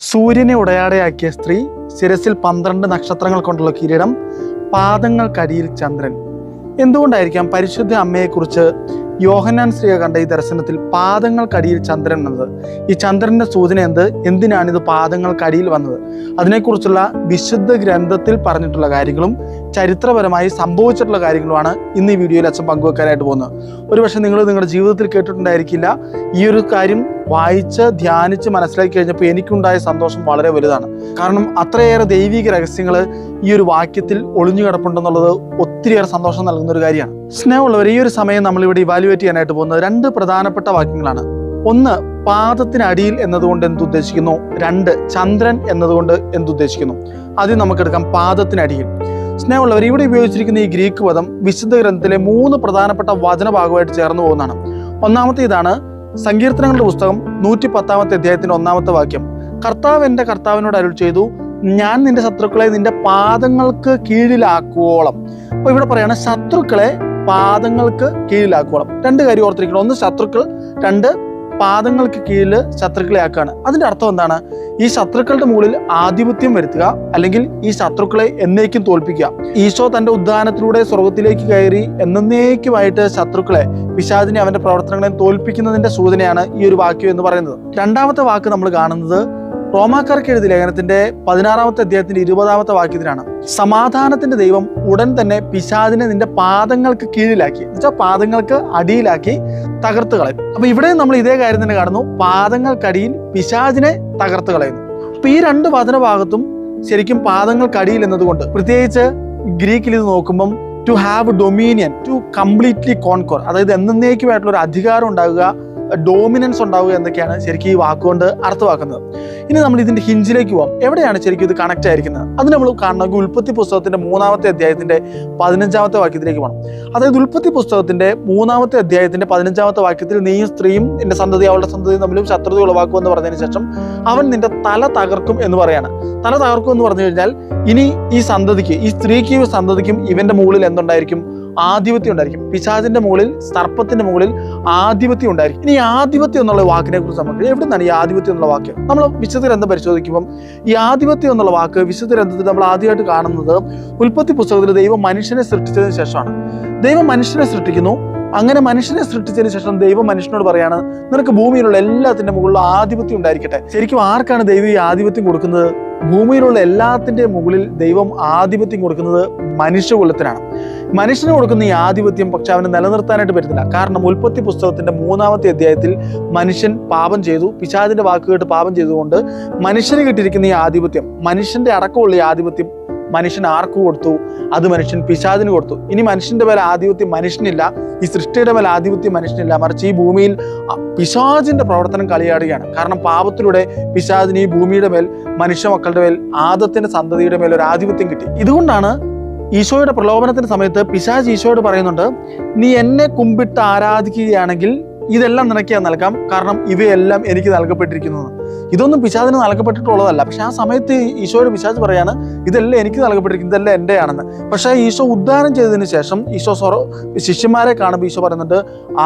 സൂര്യനെ ഉടയാടയാക്കിയ സ്ത്രീ, ശിരസിൽ 12 നക്ഷത്രങ്ങൾ കൊണ്ടുള്ള കിരീടം, പാദങ്ങൾക്കടിയിൽ ചന്ദ്രൻ. എന്തുകൊണ്ടായിരിക്കാം പരിശുദ്ധ അമ്മയെക്കുറിച്ച് യോഹന്നാൻ ശ്രീ കണ്ട ഈ ദർശനത്തിൽ പാദങ്ങൾക്കടിയിൽ ചന്ദ്രൻ എന്നത്? ഈ ചന്ദ്രന്റെ സൂചന എന്തിനാണ് ഇത് പാദങ്ങൾക്കടിയിൽ വന്നത്? അതിനെക്കുറിച്ചുള്ള വിശുദ്ധ ഗ്രന്ഥത്തിൽ പറഞ്ഞിട്ടുള്ള കാര്യങ്ങളും ചരിത്രപരമായി സംഭവിച്ചിട്ടുള്ള കാര്യങ്ങളുമാണ് ഇന്ന് ഈ വീഡിയോയിൽ അച്ഛൻ പങ്കുവെക്കാനായിട്ട് പോകുന്നത്. ഒരുപക്ഷെ നിങ്ങൾ നിങ്ങളുടെ ജീവിതത്തിൽ കേട്ടിട്ടുണ്ടായിരിക്കില്ല. ഈ ഒരു കാര്യം വായിച്ച് ധ്യാനിച്ച് മനസ്സിലാക്കി കഴിഞ്ഞപ്പോൾ എനിക്കുണ്ടായ സന്തോഷം വളരെ വലുതാണ്. കാരണം അത്രയേറെ ദൈവിക രഹസ്യങ്ങൾ ഈ ഒരു വാക്യത്തിൽ ഒളിഞ്ഞു കിടപ്പുണ്ടെന്നുള്ളത് ഒത്തിരിയേറെ സന്തോഷം നൽകുന്ന ഒരു കാര്യമാണ്. സ്നേഹമുള്ളവർ, ഈ ഒരു സമയം നമ്മളിവിടെ ഇവാലുവേറ്റ് ചെയ്യാനായിട്ട് പോകുന്നത് 2 പ്രധാനപ്പെട്ട വാക്യങ്ങളാണ്. ഒന്ന്, പാദത്തിനടിയിൽ എന്നതുകൊണ്ട് എന്തുദ്ദേശിക്കുന്നു? 2, ചന്ദ്രൻ എന്നതുകൊണ്ട് എന്തുദ്ദേശിക്കുന്നു? ആദ്യം നമുക്കെടുക്കാം പാദത്തിനടിയിൽ. സ്നേഹമുള്ളവർ, ഇവിടെ ഉപയോഗിച്ചിരിക്കുന്ന ഈ ഗ്രീക്ക് പദം വിശുദ്ധ ഗ്രന്ഥത്തിലെ 3 പ്രധാനപ്പെട്ട വചനഭാഗമായിട്ട് ചേർന്ന് പോകുന്നതാണ്. ഒന്നാമത്തെ ഇതാണ് സങ്കീർത്തനങ്ങളുടെ പുസ്തകം 110-ാമത്തെ അധ്യായത്തിന്റെ 1-ാമത്തെ വാക്യം. കർത്താവ് എൻ്റെ കർത്താവിനോട് അരുൾ ചെയ്തു, ഞാൻ നിന്റെ ശത്രുക്കളെ നിന്റെ പാദങ്ങൾക്ക് കീഴിലാക്കുവോളം. അപ്പൊ ഇവിടെ പറയാണ് ശത്രുക്കളെ പാദങ്ങൾക്ക് കീഴിലാക്കുവോളം. 2 കാര്യം ഓർത്തിരിക്കണം. ഒന്ന് ശത്രുക്കൾ, 2 പാദങ്ങൾക്ക് കീഴിൽ ശത്രുക്കളെ ആക്കുകയാണ്. അതിന്റെ അർത്ഥം എന്താണ്? ഈ ശത്രുക്കളുടെ മുകളിൽ ആധിപത്യം വരുത്തുക, അല്ലെങ്കിൽ ഈ ശത്രുക്കളെ എന്നേക്കും തോൽപ്പിക്കുക. ഈശോ തന്റെ ഉദ്ധാനത്തിലൂടെ സ്വർഗത്തിലേക്ക് കയറി എന്നേക്കുമായിട്ട് ശത്രുക്കളെ, പിശാചിനെ, അവന്റെ പ്രവർത്തനങ്ങളെ തോൽപ്പിക്കുന്നതിന്റെ സൂചനയാണ് ഈ ഒരു വാക്യം എന്ന് പറയുന്നത്. 2-ാമത്തെ വാക്ക് നമ്മൾ കാണുന്നത് റോമാക്കാർക്ക് എഴുതിയ ലേഖനത്തിന്റെ 16-ാമത്തെ അധ്യായത്തിന്റെ 20-ാമത്തെ വാക്യത്തിലാണ്. സമാധാനത്തിന്റെ ദൈവം ഉടൻ തന്നെ പിശാചിനെ നിന്റെ പാദങ്ങൾക്ക് കീഴിലാക്കി, എന്നുവെച്ചാൽ പാദങ്ങൾക്ക് അടിയിലാക്കി തകർത്ത് കളയും. അപ്പൊ ഇവിടെ നമ്മൾ ഇതേ കാര്യം തന്നെ കാണുന്നു. പാദങ്ങൾക്കടിയിൽ പിശാചിനെ തകർത്ത് കളയുന്നു. അപ്പൊ ഈ 2 വചനഭാഗത്തും ശരിക്കും പാദങ്ങൾക്കടിയിൽ എന്നതുകൊണ്ട്, പ്രത്യേകിച്ച് ഗ്രീക്കിൽ ഇത് നോക്കുമ്പം to have dominion, to completely conquer, അതായത് എന്നേക്കുമായിട്ടുള്ള ഒരു അധികാരം ഉണ്ടാകുക, ഡോമിനൻസ് ഉണ്ടാവുക എന്നൊക്കെയാണ് ശരിക്കും ഈ വാക്കുകൊണ്ട് അർത്ഥമാക്കുന്നത്. ഇനി നമ്മൾ ഇതിന്റെ ഹിഞ്ചിലേക്ക് പോകാം. എവിടെയാണ് ശരിക്കും ഇത് കണക്ട് ആയിരിക്കുന്നത്? അത് നമ്മൾ കാണണമെങ്കിൽ ഉൽപ്പത്തി പുസ്തകത്തിന്റെ 3-ാമത്തെ അധ്യായത്തിന്റെ 15-ാമത്തെ വാക്യത്തിലേക്ക് പോകണം. അതായത് ഉൽപ്പത്തി പുസ്തകത്തിന്റെ 3-ാമത്തെ അധ്യായത്തിന്റെ 15-ാമത്തെ വാക്യത്തിൽ നീയും സ്ത്രീയും നിന്റെ സന്തതി അവളുടെ സന്തതിയും തമ്മിലും ശത്രുത ഉളവാക്കും എന്ന് പറഞ്ഞതിന് ശേഷം അവൻ നിന്റെ തല തകർക്കും എന്ന് പറയാണ്. തല തകർക്കും എന്ന് പറഞ്ഞു കഴിഞ്ഞാൽ ഇനി ഈ സന്തതിക്ക്, ഈ സ്ത്രീക്കും സന്തതിക്കും ഇവന്റെ മുകളിൽ എന്തുണ്ടായിരിക്കും? ആധിപത്യം ഉണ്ടായിരിക്കും. പിശാചിന്റെ മുകളിൽ, സർപ്പത്തിന്റെ മുകളിൽ ആധിപത്യം ഉണ്ടായിരിക്കും. ഇനി ആധിപത്യം എന്നുള്ള വാക്കിനെ കുറിച്ച് നമുക്ക് എവിടെ നിന്നാണ് ഈ ആധിപത്യം എന്നുള്ള വാക്ക്? നമ്മൾ വിശുദ്ധ ഗ്രന്ഥം പരിശോധിക്കുമ്പോൾ ഈ ആധിപത്യം എന്നുള്ള വാക്ക് വിശുദ്ധ ഗ്രന്ഥത്തിൽ നമ്മൾ ആദ്യമായിട്ട് കാണുന്നത് ഉൽപ്പത്തി പുസ്തകത്തിൽ ദൈവം മനുഷ്യനെ സൃഷ്ടിച്ചതിന് ശേഷമാണ്. ദൈവം മനുഷ്യനെ സൃഷ്ടിക്കുന്നു. അങ്ങനെ മനുഷ്യനെ സൃഷ്ടിച്ചതിന് ശേഷം ദൈവം മനുഷ്യനോട് പറയാണ്, നിനക്ക് ഭൂമിയിലുള്ള എല്ലാത്തിന്റെ മുകളിൽ ആധിപത്യം ഉണ്ടായിരിക്കട്ടെ. ശരിക്കും ആർക്കാണ് ദൈവം ഈ ആധിപത്യം കൊടുക്കുന്നത്? ഭൂമിയിലുള്ള എല്ലാത്തിന്റെ മുകളിൽ ദൈവം ആധിപത്യം കൊടുക്കുന്നത് മനുഷ്യകുലത്തിനാണ്. മനുഷ്യന് കൊടുക്കുന്ന ഈ ആധിപത്യം പക്ഷെ അവന് നിലനിർത്താനായിട്ട് പറ്റുന്നില്ല. കാരണം ഉൽപ്പത്തി പുസ്തകത്തിന്റെ 3-ാമത്തെ അധ്യായത്തിൽ മനുഷ്യൻ പാപം ചെയ്തു, പിശാചിന്റെ വാക്ക് കേട്ട് പാപം ചെയ്തുകൊണ്ട് മനുഷ്യന് കിട്ടിയിരിക്കുന്ന ഈ ആധിപത്യം, മനുഷ്യന്റെ അടക്കമുള്ള ഈ ആധിപത്യം മനുഷ്യൻ ആർക്ക് കൊടുത്തു? അത് മനുഷ്യൻ പിശാചിന് കൊടുത്തു. ഇനി മനുഷ്യന്റെ മേലെ ആധിപത്യം മനുഷ്യനില്ല, ഈ സൃഷ്ടിയുടെ മേലെ ആധിപത്യം മനുഷ്യനില്ല, മറിച്ച് ഈ ഭൂമിയിൽ പിശാചിന്റെ പ്രവർത്തനം കളിയാടുകയാണ്. കാരണം പാപത്തിലൂടെ പിശാചിന് ഈ ഭൂമിയുടെ മേൽ, മനുഷ്യ മക്കളുടെ മേൽ, ആദത്തിന്റെ സന്തതിയുടെ മേൽ ഒരു ആധിപത്യം കിട്ടി. ഇതുകൊണ്ടാണ് ഈശോയുടെ പ്രലോഭനത്തിന്റെ സമയത്ത് പിശാച് ഈശോയോട് പറയുന്നുണ്ട്, നീ എന്നെ കുമ്പിട്ട് ആരാധിക്കുകയാണെങ്കിൽ ഇതെല്ലാം നിനക്ക് ഞാൻ നൽകാം, കാരണം ഇവയെല്ലാം എനിക്ക് നൽകപ്പെട്ടിരിക്കുന്നു. ഇതൊന്നും പിശാചിന് നൽകപ്പെട്ടിട്ടുള്ളതല്ല. പക്ഷെ ആ സമയത്ത് ഈശോയുടെ പിശാച് പറയാണ്, ഇതെല്ലാം എനിക്ക് നൽകപ്പെട്ടിരിക്കുന്നു, ഇതെല്ലാം എൻ്റെയാണെന്ന്. പക്ഷേ ഈശോ ഉദ്ധാനം ചെയ്തതിന് ശേഷം ഈശോ ശിഷ്യന്മാരെ കാണുമ്പോൾ ഈശോ പറയുന്നുണ്ട്,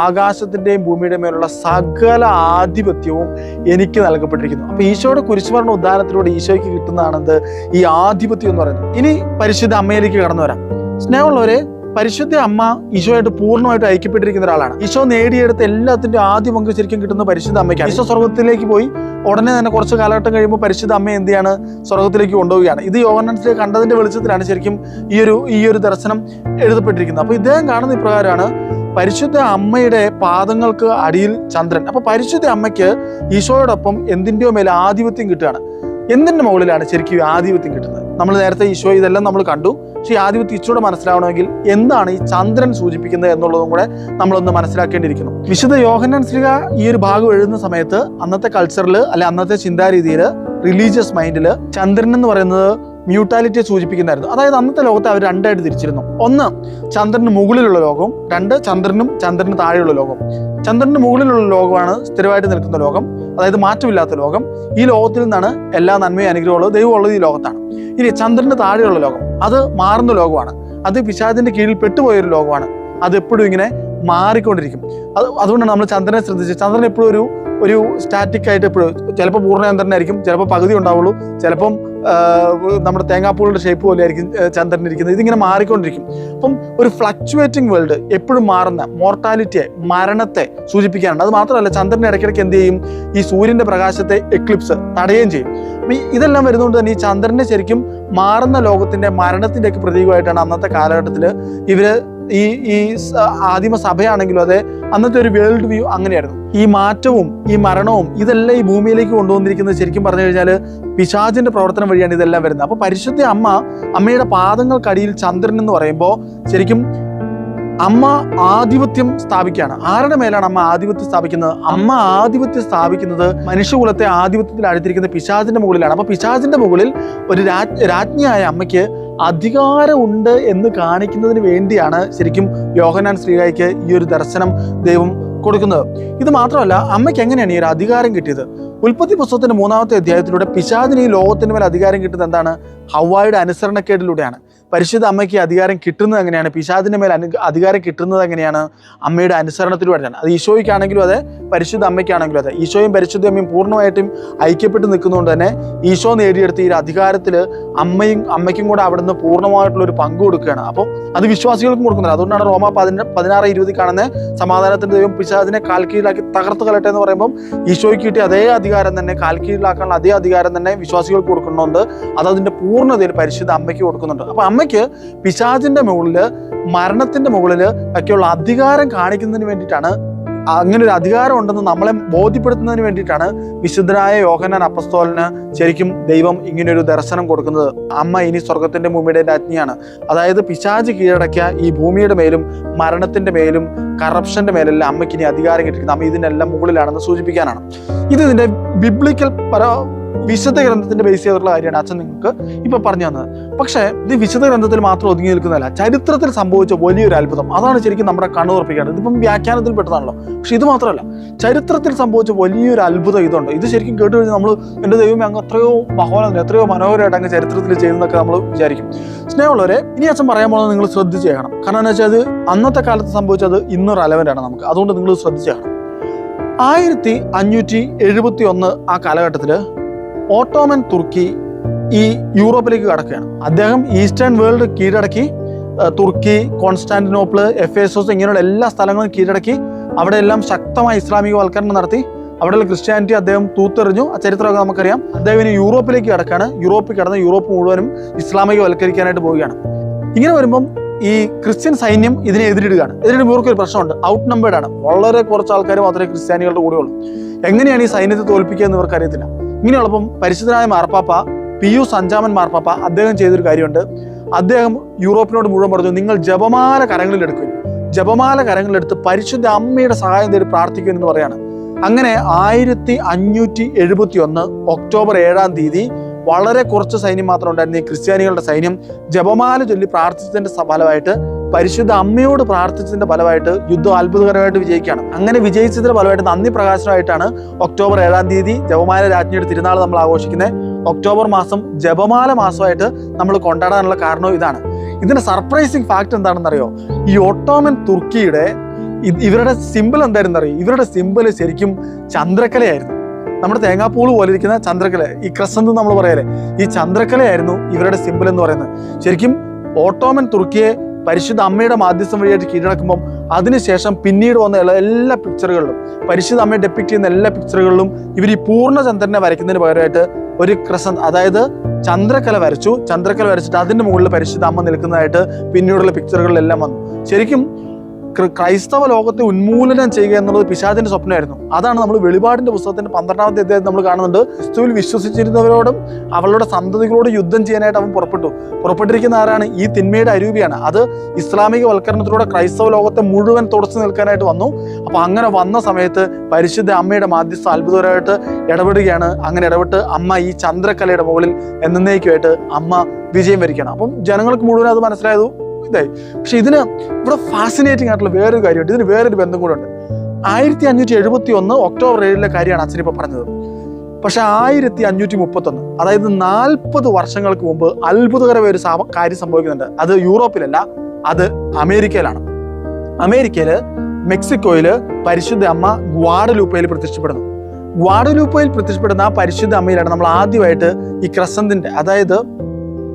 ആകാശത്തിന്റെയും ഭൂമിയുടെയും മേലുള്ള സകല ആധിപത്യവും എനിക്ക് നൽകപ്പെട്ടിരിക്കുന്നു. അപ്പൊ ഈശോയുടെ കുരിശുമരണ ഉദ്ധാനത്തിലൂടെ ഈശോയ്ക്ക് കിട്ടുന്നതാണെന്ത്? ഈ ആധിപത്യം എന്ന് പറയുന്നത്. ഇനി പരിശുദ്ധ അമ്മയിലേക്ക് കടന്നു വരാം. സ്നേഹമുള്ളവരെ, പരിശുദ്ധ അമ്മ ഈശോയായിട്ട് പൂർണ്ണമായിട്ട് ഐക്യപ്പെട്ടിരിക്കുന്ന ഒരാളാണ്. ഈശോ നേടിയെടുത്ത എല്ലാത്തിന്റെ ആദ്യ പങ്ക് ശരിക്കും കിട്ടുന്ന പരിശുദ്ധ അമ്മയ്ക്കാണ്. ഈശോ സ്വർഗത്തിലേക്ക് പോയി ഉടനെ തന്നെ കുറച്ച് കാലഘട്ടം കഴിയുമ്പോൾ പരിശുദ്ധ അമ്മ എന്ത് ചെയ്യാണ്? സ്വർഗത്തിലേക്ക് കൊണ്ടുപോവുകയാണ്. ഇത് യോഹന്നാൻ കണ്ടതിന്റെ വെളിച്ചത്തിലാണ് ശരിക്കും ഈ ഒരു ദർശനം എഴുതപ്പെട്ടിരിക്കുന്നത്. അപ്പൊ ഇദ്ദേഹം കാണുന്ന ഇപ്രകാരമാണ്, പരിശുദ്ധ അമ്മയുടെ പാദങ്ങൾക്ക് അടിയിൽ ചന്ദ്രൻ. അപ്പൊ പരിശുദ്ധ അമ്മയ്ക്ക് ഈശോയോടൊപ്പം എന്തിന്റെയോ മേലെ ആധിപത്യം കിട്ടുകയാണ്. എന്തിന്റെ മുകളിലാണ് ശരിക്കും ഈ ആധിപത്യം കിട്ടുന്നത്? നമ്മൾ നേരത്തെ ഈശോ ഇതെല്ലാം നമ്മൾ കണ്ടു. പക്ഷേ ഈ ആധിപത്യം ഇച്ചൂടെ മനസ്സിലാവണമെങ്കിൽ എന്താണ് ഈ ചന്ദ്രൻ സൂചിപ്പിക്കുന്നത് എന്നുള്ളതും കൂടെ നമ്മളൊന്ന് മനസ്സിലാക്കേണ്ടിയിരിക്കുന്നു. വിശുദ്ധ യോഹന്നാൻ ശ്ലീഹ ഈ ഒരു ഭാഗം എഴുതുന്ന സമയത്ത് അന്നത്തെ കൾച്ചറിൽ, അല്ലെ അന്നത്തെ ചിന്താരീതിയിൽ, റിലീജിയസ് മൈൻഡിൽ ചന്ദ്രൻ എന്ന് പറയുന്നത് മ്യൂട്ടാലിറ്റിയെ സൂചിപ്പിക്കുന്നതായിരുന്നു. അതായത് അന്നത്തെ ലോകത്തെ അവർ 2ആയിട്ട് തിരിച്ചിരുന്നു. ഒന്ന്, ചന്ദ്രന് മുകളിലുള്ള ലോകവും, 2 ചന്ദ്രന് താഴെയുള്ള ലോകം. ചന്ദ്രന് മുകളിലുള്ള ലോകമാണ് സ്ഥിരമായിട്ട് നിൽക്കുന്ന ലോകം, അതായത് മാറ്റമില്ലാത്ത ലോകം. ഈ ലോകത്തിൽ നിന്നാണ് എല്ലാ നന്മയും അനുഗ്രഹമുള്ളത്, ദൈവമുള്ളത് ഈ ലോകത്താണ്. ഇനി ചന്ദ്രന് താഴെയുള്ള ലോകം, അത് മാറുന്ന ലോകമാണ്. അത് പിശാചിന്റെ കീഴിൽ പെട്ടുപോയൊരു ലോകമാണ്. അത് എപ്പോഴും ഇങ്ങനെ മാറിക്കൊണ്ടിരിക്കും. അതുകൊണ്ടാണ് നമ്മൾ ചന്ദ്രനെ ശ്രദ്ധിച്ചത്. ചന്ദ്രൻ എപ്പോഴും ഒരു ഒരു സ്റ്റാറ്റിക് ആയിട്ട് എപ്പോഴും ചിലപ്പോൾ പൂർണ്ണചന്ദ്രനായിരിക്കും, ചിലപ്പോൾ പകുതി ഉണ്ടാവുള്ളൂ, ചിലപ്പം നമ്മുടെ തേങ്ങാപ്പൂളിൻ്റെ ഷേപ്പ് പോലെ ആയിരിക്കും ചന്ദ്രൻ ഇരിക്കുന്നത്. ഇതിങ്ങനെ മാറിക്കൊണ്ടിരിക്കും. അപ്പം ഒരു ഫ്ലക്ച്വേറ്റിംഗ് വേൾഡ്, എപ്പോഴും മാറുന്ന മോർട്ടാലിറ്റിയെ, മരണത്തെ സൂചിപ്പിക്കാനുണ്ട്. അത് മാത്രമല്ല ചന്ദ്രൻ ഇടയ്ക്കിടയ്ക്ക് എന്ത് ചെയ്യും, ഈ സൂര്യൻ്റെ പ്രകാശത്തെ എക്ലിപ്സ് തടയുകയും ചെയ്യും. അപ്പം ഇതെല്ലാം വരുന്നതുകൊണ്ട് തന്നെ ഈ ചന്ദ്രനെ ശരിക്കും മാറുന്ന ലോകത്തിൻ്റെ മരണത്തിൻ്റെയൊക്കെ പ്രതീകമായിട്ടാണ് അന്നത്തെ കാലഘട്ടത്തിൽ ഇവര് ഈ ആദിമ സഭയാണെങ്കിലും അതെ അന്നത്തെ ഒരു വേൾഡ് വ്യൂ അങ്ങനെയായിരുന്നു. ഈ മാറ്റവും ഈ മരണവും ഇതെല്ലാം ഈ ഭൂമിയിലേക്ക് കൊണ്ടുവന്നിരിക്കുന്നത് ശരിക്കും പറഞ്ഞു കഴിഞ്ഞാൽ പിശാചിന്റെ പ്രവർത്തനം വഴിയാണ് ഇതെല്ലാം വരുന്നത്. അപ്പൊ പരിശുദ്ധ അമ്മയുടെ പാദങ്ങൾക്കടിയിൽ ചന്ദ്രൻ എന്ന് പറയുമ്പോൾ ശരിക്കും അമ്മ ആധിപത്യം സ്ഥാപിക്കുകയാണ്. ആരുടെ മേലാണ് അമ്മ ആധിപത്യം സ്ഥാപിക്കുന്നത്? അമ്മ ആധിപത്യം സ്ഥാപിക്കുന്നത് മനുഷ്യകുലത്തെ ആധിപത്യത്തിൽ അഴുത്തിരിക്കുന്ന പിശാചിന്റെ മുകളിലാണ്. അപ്പൊ പിശാചിന്റെ മുകളിൽ ഒരു രാജ്ഞിയായ അമ്മയ്ക്ക് അധികാരമുണ്ട് എന്ന് കാണിക്കുന്നതിന് വേണ്ടിയാണ് ശരിക്കും യോഹന്നാൻ ശ്ലീഹായ്ക്ക് ഈ ഒരു ദർശനം ദൈവം കൊടുക്കുന്നത്. ഇത് മാത്രമല്ല, അമ്മയ്ക്ക് എങ്ങനെയാണ് ഈ ഒരു അധികാരം കിട്ടിയത്? ഉൽപ്പത്തി പുസ്തകത്തിന്റെ 3-ാമത്തെ അധ്യായത്തിലൂടെ പിശാചിന് ഈ ലോകത്തിന് മേൽ അധികാരം കിട്ടുന്നത് എന്താണ്? ഹവ്വായുടെ അനുസരണക്കേടിലൂടെയാണ്. പരിശുദ്ധ അമ്മയ്ക്ക് അധികാരം കിട്ടുന്നത് എങ്ങനെയാണ്? പിശാചിന്റെ മേൽ അധികാരം കിട്ടുന്നത് എങ്ങനെയാണ്? അമ്മയുടെ അനുസരണത്തിലൂടെയാണ്. അത് ഈശോയ്ക്കാണെങ്കിലും അതെ, പരിശുദ്ധ അമ്മയ്ക്കാണെങ്കിലും അതെ. ഈശോയും പരിശുദ്ധ അമ്മയും പൂർണ്ണമായിട്ടും ഐക്യപ്പെട്ട് നിൽക്കുന്നതുകൊണ്ട് തന്നെ ഈശോ നേടിയെടുത്ത ഈ അധികാരത്തിൽ അമ്മയ്ക്കും കൂടെ അവിടുന്ന് പൂർണ്ണമായിട്ടുള്ള ഒരു പങ്ക് കൊടുക്കുകയാണ്. അപ്പം അത് വിശ്വാസികൾക്കും കൊടുക്കുന്നില്ല. അതുകൊണ്ടാണ് റോമ 16:20 കാണുന്ന സമാധാനത്തിന്റെ ദൈവം പിശാചിനെ കാൽക്കീഴിലാക്കി തകർത്ത് കളട്ടെ എന്ന് പറയുമ്പോൾ ഈശോയ്ക്ക് കിട്ടിയ അതേ അധികാരം തന്നെ, കാൽക്കീഴിലാക്കാനുള്ള അതേ അധികാരം തന്നെ വിശ്വാസികൾക്ക് കൊടുക്കുന്നുണ്ട്. അതിന്റെ പൂർണ്ണതയിൽ പരിശുദ്ധ അമ്മയ്ക്ക് കൊടുക്കുന്നുണ്ട്. അപ്പൊ അമ്മയ്ക്ക് പിശാചിന്റെ മുകളില്, മരണത്തിന്റെ മുകളില് ഒക്കെയുള്ള അധികാരം കാണിക്കുന്നതിന് വേണ്ടിയിട്ടാണ്, അങ്ങനെ ഒരു അധികാരം ഉണ്ടെന്ന് നമ്മളെ ബോധ്യപ്പെടുത്തുന്നതിന് വേണ്ടിയിട്ടാണ് വിശുദ്ധനായ യോഹന്നാൻ അപ്പസ്തോലന് ശരിക്കും ദൈവം ഇങ്ങനെയൊരു ദർശനം കൊടുക്കുന്നത്. അമ്മ ഇനി സ്വർഗത്തിന്റെ ഭൂമിയുടെ രാജ്ഞിയാണ്. അതായത് പിശാച് കീഴടക്കിയ ഈ ഭൂമിയുടെ മേലും മരണത്തിന്റെ മേലും കറപ്ഷന്റെ മേലെല്ലാം അമ്മയ്ക്ക് ഇനി അധികാരം കിട്ടിയിരിക്കുന്നത് അമ്മ ഇതിനെല്ലാം മുകളിലാണെന്ന് സൂചിപ്പിക്കാനാണ്. ഇതിന്റെ ബിബ്ലിക്കൽ വിശുദ്ധ ഗ്രന്ഥത്തിന്റെ ബേസ് ചെയ്തിട്ടുള്ള കാര്യമാണ് അച്ഛൻ നിങ്ങൾക്ക് ഇപ്പൊ പറഞ്ഞു തന്നത്. പക്ഷേ ഇത് വിശുദ്ധ ഗ്രന്ഥത്തിൽ മാത്രം ഒതുങ്ങി നിൽക്കുന്നതല്ല, ചരിത്രത്തിൽ സംഭവിച്ച വലിയൊരു അത്ഭുതം. അതാണ് ശരിക്കും നമ്മുടെ കണ്ണു തുറപ്പിക്കുന്നത്. ഇതിപ്പം വ്യാഖ്യാനത്തിൽ പെട്ടതാണല്ലോ. പക്ഷെ ഇത് മാത്രമല്ല, ചരിത്രത്തിൽ സംഭവിച്ച വലിയൊരു അത്ഭുതം ഇതുണ്ട്. ഇത് ശരിക്കും കേട്ട് കഴിഞ്ഞാൽ നമ്മൾ എൻ്റെ ദൈവമേ അങ്ങ് എത്രയോ എത്രയോ മനോഹരമായിട്ട് അങ്ങ് ചരിത്രത്തിൽ ചെയ്യുന്നതൊക്കെ നമ്മൾ വിചാരിക്കും. സ്നേഹമുള്ളവരെ, ഇനി അച്ഛൻ പറയാൻ പോകുന്നത് നിങ്ങൾ ശ്രദ്ധിച്ച് ചെയ്യണം. കാരണം എന്താ വെച്ചാൽ അത് അന്നത്തെ കാലത്ത് സംഭവിച്ചത് ഇന്ന് റെലവൻ്റ് ആണ് നമുക്ക്. അതുകൊണ്ട് നിങ്ങൾ ശ്രദ്ധിച്ച് ചെയ്യണം. 1571 ആ കാലഘട്ടത്തിൽ ഓട്ടോമൻ തുർക്കി ഈ യൂറോപ്പിലേക്ക് കടക്കുകയാണ്. അദ്ദേഹം ഈസ്റ്റേൺ വേൾഡ് കീഴടക്കി, തുർക്കി, കോൺസ്റ്റാന്റിനോപ്പിള്, എഫേസോസ് ഇങ്ങനെയുള്ള എല്ലാ സ്ഥലങ്ങളും കീഴടക്കി അവിടെയെല്ലാം ശക്തമായ ഇസ്ലാമികവൽക്കരണം നടത്തി. അവിടെയുള്ള ക്രിസ്ത്യാനിറ്റി അദ്ദേഹം തൂത്തെറിഞ്ഞു. ആ ചരിത്രമൊക്കെ നമുക്കറിയാം. അദ്ദേഹം ഇനി യൂറോപ്പിലേക്ക് കടക്കാണ്. യൂറോപ്പിൽ കടന്ന് യൂറോപ്പ് മുഴുവനും ഇസ്ലാമികവൽക്കരിക്കാനായിട്ട് പോവുകയാണ്. ഇങ്ങനെ വരുമ്പം ഈ ക്രിസ്ത്യൻ സൈന്യം ഇതിനെ എതിരിടുകയാണ്. ഇവർക്കൊരു പ്രശ്നമുണ്ട്. ഔട്ട് നമ്പേർഡ് ആണ്. വളരെ കുറച്ച് ആൾക്കാർ മാത്രമേ ക്രിസ്ത്യാനികളുടെ കൂടെയുള്ളൂ. എങ്ങനെയാണ് ഈ സൈന്യത്തെ തോൽപ്പിക്കുക എന്ന് ഇവർക്ക് അറിയത്തില്ല. ഇങ്ങനെയുള്ളപ്പം പരിശുദ്ധനായ മാർപ്പാപ്പ പിയൂസ് 5 മാർപ്പാപ്പ അദ്ദേഹം ചെയ്തൊരു കാര്യമുണ്ട്. അദ്ദേഹം യൂറോപ്പിനോട് മുഴുവൻ പറഞ്ഞു, നിങ്ങൾ ജപമാല കരങ്ങളിലെടുക്കും. ജപമാല കരങ്ങളിലെടുത്ത് പരിശുദ്ധ അമ്മയുടെ സഹായം തേടി പ്രാർത്ഥിക്കുമെന്ന് പറയാണ്. അങ്ങനെ 1571 ഒക്ടോബർ 7-ാം തീയതി വളരെ കുറച്ച് സൈന്യം മാത്രം ഉണ്ടായിരുന്ന ഈ ക്രിസ്ത്യാനികളുടെ സൈന്യം ജപമാല ചൊല്ലി പ്രാർത്ഥിച്ചതിന്റെ ഫലമായിട്ട്, പരിശുദ്ധ അമ്മയോട് പ്രാർത്ഥിച്ചതിന്റെ ഫലമായിട്ട് യുദ്ധം അത്ഭുതകരമായിട്ട് വിജയിക്കുകയാണ്. അങ്ങനെ വിജയിച്ചതിന്റെ ഫലമായിട്ട് നന്ദി പ്രകാശനമായിട്ടാണ് ഒക്ടോബർ 7-ാം തീയതി ജപമാല രാജ്ഞിയുടെ തിരുനാൾ നമ്മൾ ആഘോഷിക്കുന്നത്. ഒക്ടോബർ മാസം ജപമാല മാസമായിട്ട് നമ്മൾ കൊണ്ടാടാനുള്ള കാരണവും ഇതാണ്. ഇതിന്റെ സർപ്രൈസിങ് ഫാക്ട് എന്താണെന്നറിയോ? ഈ ഓട്ടോമൻ തുർക്കിയുടെ ഇവരുടെ സിമ്പിൾ എന്തായിരുന്നു അറിയോ? ഇവരുടെ സിമ്പിൾ ശരിക്കും ചന്ദ്രക്കലയായിരുന്നു. നമ്മുടെ തേങ്ങാപ്പൂള് പോലെ ഇരിക്കുന്ന ചന്ദ്രക്കല, ഈ ക്രസന്റ് നമ്മൾ പറയല്ലേ, ഈ ചന്ദ്രക്കലയായിരുന്നു ഇവരുടെ സിമ്പിൾ എന്ന് പറയുന്നത്. ശരിക്കും ഓട്ടോമൻ തുർക്കിയെ പരിശുദ്ധ അമ്മയുടെ മാധ്യസ്ഥം വഴിയായിട്ട് കീഴടക്കുമ്പം അതിനുശേഷം പിന്നീട് വന്ന എല്ലാ പിക്ചറുകളിലും, പരിശുദ്ധ അമ്മയെ ഡെപ്പിക്ട് ചെയ്യുന്ന എല്ലാ പിക്ചറുകളിലും ഇവർ ഈ പൂർണ്ണചന്ദ്രനെ വരയ്ക്കുന്നതിന് പകരമായിട്ട് ഒരു ക്രസന്റ്, അതായത് ചന്ദ്രക്കല വരച്ചിട്ട് അതിന്റെ മുകളിൽ പരിശുദ്ധ അമ്മ നിൽക്കുന്നതായിട്ട് പിന്നീടുള്ള പിക്ചറുകളിലെല്ലാം വന്നു. ശരിക്കും ക്രൈസ്തവ ലോകത്തെ ഉന്മൂലനം ചെയ്യുക എന്നുള്ളത് പിശാചിന്റെ സ്വപ്നമായിരുന്നു. അതാണ് നമ്മൾ വെളിപാടിന്റെ പുസ്തകത്തിന്റെ 12-ാമത്തെ അധ്യായം നമ്മൾ കാണുന്നുണ്ട്. ക്രിസ്തുവിൽ വിശ്വസിച്ചിരുന്നവരോടും അവളുടെ സന്തതികളോട് യുദ്ധം ചെയ്യാനായിട്ട് അവൻ പുറപ്പെട്ടിരിക്കുന്ന ആരാണ്? ഈ തിന്മയുടെ അരൂപിയാണ്. അത് ഇസ്ലാമിക വൽക്കരണത്തിലൂടെ ക്രൈസ്തവ ലോകത്തെ മുഴുവൻ തുടച്ചു നിൽക്കാനായിട്ട് വന്നു. അപ്പൊ അങ്ങനെ വന്ന സമയത്ത് പരിശുദ്ധ അമ്മയുടെ മാധ്യസ്ഥ അത്ഭുതകരമായിട്ട് ഇടപെടുകയാണ്. അങ്ങനെ ഇടപെട്ട് അമ്മ ഈ ചന്ദ്രക്കലയുടെ മുകളിൽ എന്നേക്കുമായിട്ട് അമ്മ വിജയം വരിക്കണം. അപ്പം ജനങ്ങൾക്ക് മുഴുവൻ അത് മനസ്സിലായത് ഇതായി. പക്ഷെ ഇതിന് ഇവിടെ ഫാസിനേറ്റിംഗ് ആയിട്ടുള്ള വേറൊരു കാര്യമുണ്ട്. ഇതിന് വേറൊരു ബന്ധം കൂടെ ഉണ്ട്. 1571 ഒക്ടോബർ 7-ലെ കാര്യമാണ് അച്ഛനിപ്പോൾ പറഞ്ഞത്. പക്ഷെ 1531, അതായത് 40 വർഷങ്ങൾക്ക് മുമ്പ് അത്ഭുതകരമായ ഒരു കാര്യം സംഭവിക്കുന്നുണ്ട്. അത് യൂറോപ്പിലല്ല, അത് അമേരിക്കയിലാണ്. അമേരിക്കയില് മെക്സിക്കോയില് പരിശുദ്ധ അമ്മ ഗ്വാഡലൂപ്പയിൽ പ്രത്യക്ഷപ്പെടുന്നു. ഗ്വാഡലൂപ്പയിൽ പ്രത്യക്ഷപ്പെടുന്ന ആ പരിശുദ്ധ അമ്മയിലാണ് നമ്മൾ ആദ്യമായിട്ട് ഈ ക്രസന്തിന്റെ, അതായത്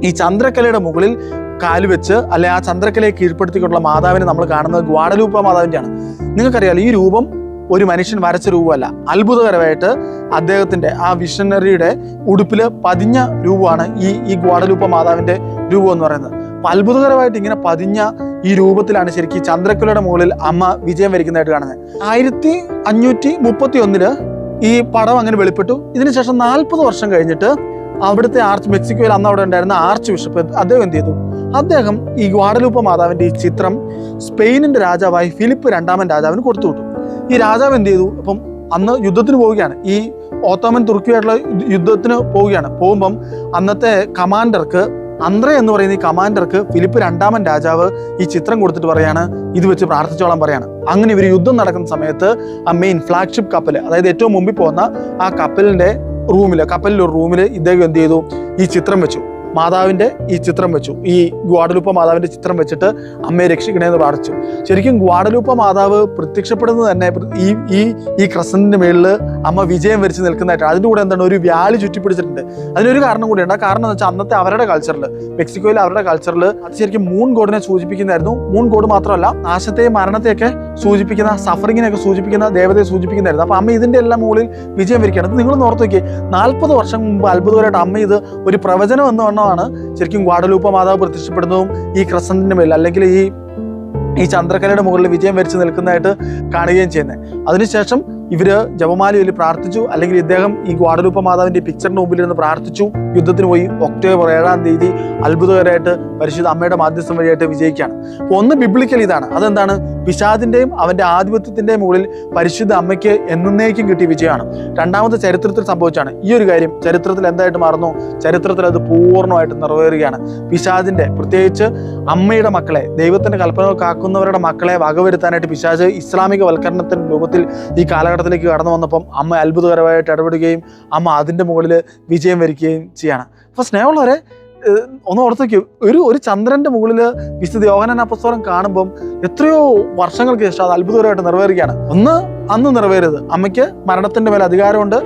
ഈ ചന്ദ്രക്കലയുടെ മുകളിൽ കാലുവെച്ച് അല്ലെ ആ ചന്ദ്രക്കലയെ കീഴ്പ്പെടുത്തിക്കൊണ്ടുള്ള മാതാവിനെ നമ്മൾ കാണുന്നത് ഗ്വാഡലൂപ്പ മാതാവിൻ്റെയാണ്. നിങ്ങൾക്കറിയാലോ, ഈ രൂപം ഒരു മനുഷ്യൻ വരച്ച രൂപമല്ല. അത്ഭുതകരമായിട്ട് അദ്ദേഹത്തിന്റെ ആ വിഷണറിയുടെ ഉടുപ്പിൽ പതിഞ്ഞ രൂപമാണ് ഈ ഗ്വാഡലൂപ്പ മാതാവിന്റെ രൂപം എന്ന് പറയുന്നത്. അപ്പൊ അത്ഭുതകരമായിട്ട് ഇങ്ങനെ പതിഞ്ഞ ഈ രൂപത്തിലാണ് ശരിക്കും ചന്ദ്രക്കലയുടെ മുകളിൽ അമ്മ വിജയം വരിക്കുന്നതായിട്ട് കാണുന്നത്. 1531 ഈ പടം അങ്ങനെ വെളിപ്പെട്ടു. ഇതിനുശേഷം 40 വർഷം കഴിഞ്ഞിട്ട് അവിടുത്തെ മെക്സിക്കോയിൽ അന്ന് അവിടെ ഉണ്ടായിരുന്ന ആർച്ച് ബിഷപ്പ് അദ്ദേഹം എന്ത് ചെയ്തു? അദ്ദേഹം ഈ ഗ്വാഡലൂപ്പ മാതാവിന്റെ ഈ ചിത്രം സ്പെയിനിന്റെ രാജാവായി ഫിലിപ്പ് രണ്ടാമൻ രാജാവിന് കൊടുത്തു വിട്ടു. ഈ രാജാവ് എന്ത് ചെയ്തു? അപ്പം അന്ന് യുദ്ധത്തിന് പോവുകയാണ്, ഈ ഓട്ടോമൻ തുർക്കിയായിട്ടുള്ള യുദ്ധത്തിന് പോവുകയാണ്. പോകുമ്പം അന്നത്തെ കമാൻഡർക്ക് അന്ത്രേ എന്ന് പറയുന്ന ഈ കമാൻഡർക്ക് ഫിലിപ്പ് രണ്ടാമൻ രാജാവ് ഈ ചിത്രം കൊടുത്തിട്ട് പറയാണ്, ഇത് വെച്ച് പ്രാർത്ഥിച്ചോളാൻ പറയാണ്. അങ്ങനെ ഇവർ യുദ്ധം നടക്കുന്ന സമയത്ത് ആ മെയിൻ ഫ്ലാഗ്ഷിപ്പ് കപ്പൽ, അതായത് ഏറ്റവും മുമ്പിൽ പോകുന്ന ആ കപ്പലിന്റെ കപ്പലിലൊരു റൂമിൽ ഇദ്ദേഹം എന്ത് ചെയ്തു? ഈ ചിത്രം വെച്ചു, മാതാവിന്റെ ഈ ചിത്രം വെച്ചു. ഈ ഗ്വാഡലൂപ്പ മാതാവിന്റെ ചിത്രം വെച്ചിട്ട് അമ്മയെ രക്ഷിക്കണേ എന്ന് പ്രാർത്ഥിച്ചു. ശരിക്കും ഗ്വാഡലൂപ്പ മാതാവ് പ്രത്യക്ഷപ്പെടുന്നത് തന്നെ ഈ ക്രസന്റിന്റെ മേളിൽ അമ്മ വിജയം വരിച്ച് നിൽക്കുന്നതായിട്ടാണ്. അതിന്റെ കൂടെ എന്താണ്? ഒരു വ്യാളി ചുറ്റിപ്പിടിച്ചിട്ടുണ്ട്. അതിനൊരു കാരണം കൂടിയുണ്ട്. കാരണം എന്ന് വെച്ചാൽ അന്നത്തെ അവരുടെ കൾച്ചറിൽ, മെക്സിക്കോയിലെ അവരുടെ കൾച്ചറിൽ അത് ശരിക്കും മൂൺ ഗോഡിനെ സൂചിപ്പിക്കുന്നതായിരുന്നു. മൂൺ ഗോഡ് മാത്രമല്ല, നാശത്തെയും മരണത്തെയൊക്കെ സൂചിപ്പിക്കുന്ന, സഫറിങ്ങിനെയൊക്കെ സൂചിപ്പിക്കുന്ന ദേവതയെ സൂചിപ്പിക്കുന്നതായിരുന്നു. അപ്പൊ അമ്മ ഇതിന്റെ എല്ലാം മുകളിൽ വിജയം വരിക്കുകയാണ്. അത് നിങ്ങൾ ഓർത്ത് നോക്കിയേ, 40 വർഷം മുമ്പ് അത്ഭുതമായിട്ട് അമ്മ ഇത് ഒരു പ്രവചനം എന്ന് പറഞ്ഞാണ് ശരിക്കും ഗ്വാഡലൂപ്പ മാതാവ് പ്രത്യക്ഷപ്പെടുന്നതും ഈ ക്രസന്റിന്റെ മേൽ അല്ലെങ്കിൽ ഈ ചന്ദ്രക്കലയുടെ മുകളിൽ വിജയം വരിച്ച് നിൽക്കുന്നതായിട്ട് കാണുകയും ചെയ്യുന്നത്. അതിനുശേഷം ഇവര് ജപമാലയിൽ പ്രാർത്ഥിച്ചു, അല്ലെങ്കിൽ ഇദ്ദേഹം ഈ ഗ്വാഡലൂപ്പ മാതാവിന്റെ പിക്ചറിന് മുമ്പിൽ ഇരുന്ന് പ്രാർത്ഥിച്ചു. യുദ്ധത്തിന് പോയി. ഒക്ടോബർ 7-ാം തീയതി അത്ഭുതകരമായിട്ട് പരിശുദ്ധ അമ്മയുടെ മാധ്യസ്ഥം വഴിയായിട്ട് വിജയിക്കുകയാണ്. അപ്പോൾ ഒന്ന് ബിബ്ലിക്കൽ ഇതാണ്. അതെന്താണ്? പിശാചിന്റെയും അവന്റെ ആധിപത്യത്തിന്റെയും മുകളിൽ പരിശുദ്ധ അമ്മയ്ക്ക് എന്നേക്കും കിട്ടിയ വിജയമാണ്. രണ്ടാമത്തെ ചരിത്രത്തിൽ സംഭവിച്ചാണ്. ഈ ഒരു കാര്യം ചരിത്രത്തിൽ എന്തായിട്ട് മാറുന്നു? ചരിത്രത്തിൽ അത് പൂർണ്ണമായിട്ട് നിറവേറുകയാണ്. പിശാചിന്റെ, പ്രത്യേകിച്ച് അമ്മയുടെ മക്കളെ, ദൈവത്തിന്റെ കൽപ്പനകൾ കാക്കുന്നവരുടെ മക്കളെ വകവരുത്താനായിട്ട് പിശാച് ഇസ്ലാമിക വൽക്കരണത്തിന്റെ രൂപത്തിൽ ഈ കാലഘട്ടത്തിലേക്ക് കടന്നു വന്നപ്പം അമ്മ അത്ഭുതകരമായിട്ട് ഇടപെടുകയും അമ്മ അതിന്റെ മുകളിൽ വിജയം വരിക്കുകയും ചെയ്യാണ്. അപ്പൊ സ്നേഹമുള്ളവരെ, ഒന്ന് ഓർത്തേക്ക്, ഒരു ചന്ദ്രന്റെ മുകളിൽ വിശുദ്ധ യോഹന്നാൻ അപ്പോസ്തലൻ കാണുമ്പം എത്രയോ വർഷങ്ങൾക്ക് ശേഷം അത് അത്ഭുതകരമായിട്ട് നിറവേറുകയാണ്. അന്ന് നിറവേറരുത്. അമ്മയ്ക്ക് മരണത്തിന്റെ മേൽ അധികാരമുണ്ട്,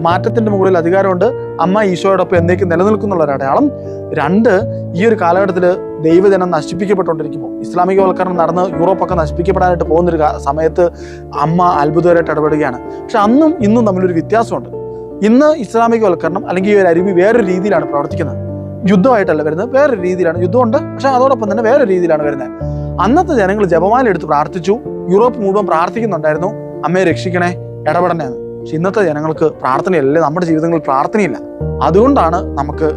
മാറ്റത്തിന്റെ മുകളിൽ അധികാരമുണ്ട്. അമ്മ ഈശോയോടൊപ്പം എന്നേക്കും നിലനിൽക്കുന്നുള്ള ഒരു അടയാളം. 2, ഈ ഒരു കാലഘട്ടത്തിൽ ദൈവജനം നശിപ്പിക്കപ്പെട്ടുകൊണ്ടിരിക്കുമ്പോൾ, ഇസ്ലാമികവൽക്കരണം നടന്ന് യൂറോപ്പൊക്കെ നശിപ്പിക്കപ്പെടാനായിട്ട് പോകുന്നൊരു സമയത്ത് അമ്മ അത്ഭുതകരമായിട്ട് ഇടപെടുകയാണ്. പക്ഷെ അന്നും ഇന്നും തമ്മിലൊരു വ്യത്യാസമുണ്ട്. ഇന്ന് ഇസ്ലാമികവൽക്കരണം അല്ലെങ്കിൽ ഈ ഒരു അരുവി വേറൊരു രീതിയിലാണ് പ്രവർത്തിക്കുന്നത്. യുദ്ധമായിട്ടല്ല വരുന്നത്, വേറൊരു രീതിയിലാണ്. യുദ്ധമുണ്ട്, പക്ഷെ അതോടൊപ്പം തന്നെ വേറൊരു രീതിയിലാണ് വരുന്നത്. അന്നത്തെ ജനങ്ങൾ ജപമാല എടുത്ത് പ്രാർത്ഥിച്ചു. യൂറോപ്പ് മുഴുവൻ പ്രാർത്ഥിക്കുന്നുണ്ടായിരുന്നു, അമ്മയെ രക്ഷിക്കണേ, ഇടപെടണേ എന്ന്. പക്ഷെ ഇന്നത്തെ ജനങ്ങൾക്ക് പ്രാർത്ഥനയല്ലേ, നമ്മുടെ ജീവിതങ്ങളിൽ പ്രാർത്ഥനയില്ല. അതുകൊണ്ടാണ് നമുക്ക്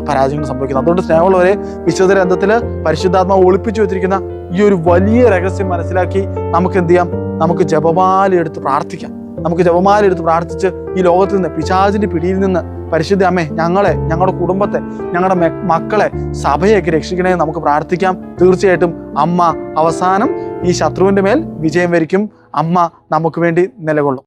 പരാജയങ്ങൾ സംഭവിക്കുന്നത്. അതുകൊണ്ട് സ്നേഹമുള്ളവരെ, വിശുദ്ധ ഗ്രന്ഥത്തിൽ പരിശുദ്ധാത്മാവ് ഒളിപ്പിച്ചു വെച്ചിരിക്കുന്ന ഈ ഒരു വലിയ രഹസ്യം മനസ്സിലാക്കി നമുക്ക് എന്ത് ചെയ്യാം? നമുക്ക് ജപമാല എടുത്ത് പ്രാർത്ഥിക്കാം. നമുക്ക് ജപമാല എടുത്ത് പ്രാർത്ഥിച്ച് ഈ ലോകത്തിൽ നിന്ന്, പിശാചിന്റെ പിടിയിൽ നിന്ന് പരിശുദ്ധ അമ്മേ, ഞങ്ങളെ, ഞങ്ങളുടെ കുടുംബത്തെ, ഞങ്ങളുടെ മക്കളെ, സഭയൊക്കെ രക്ഷിക്കണേ നമുക്ക് പ്രാർത്ഥിക്കാം. തീർച്ചയായിട്ടും അമ്മ അവസാനം ഈ ശത്രുവിന്റെ മേൽ വിജയം വരിക്കും. അമ്മ നമുക്ക് വേണ്ടി നിലകൊള്ളും.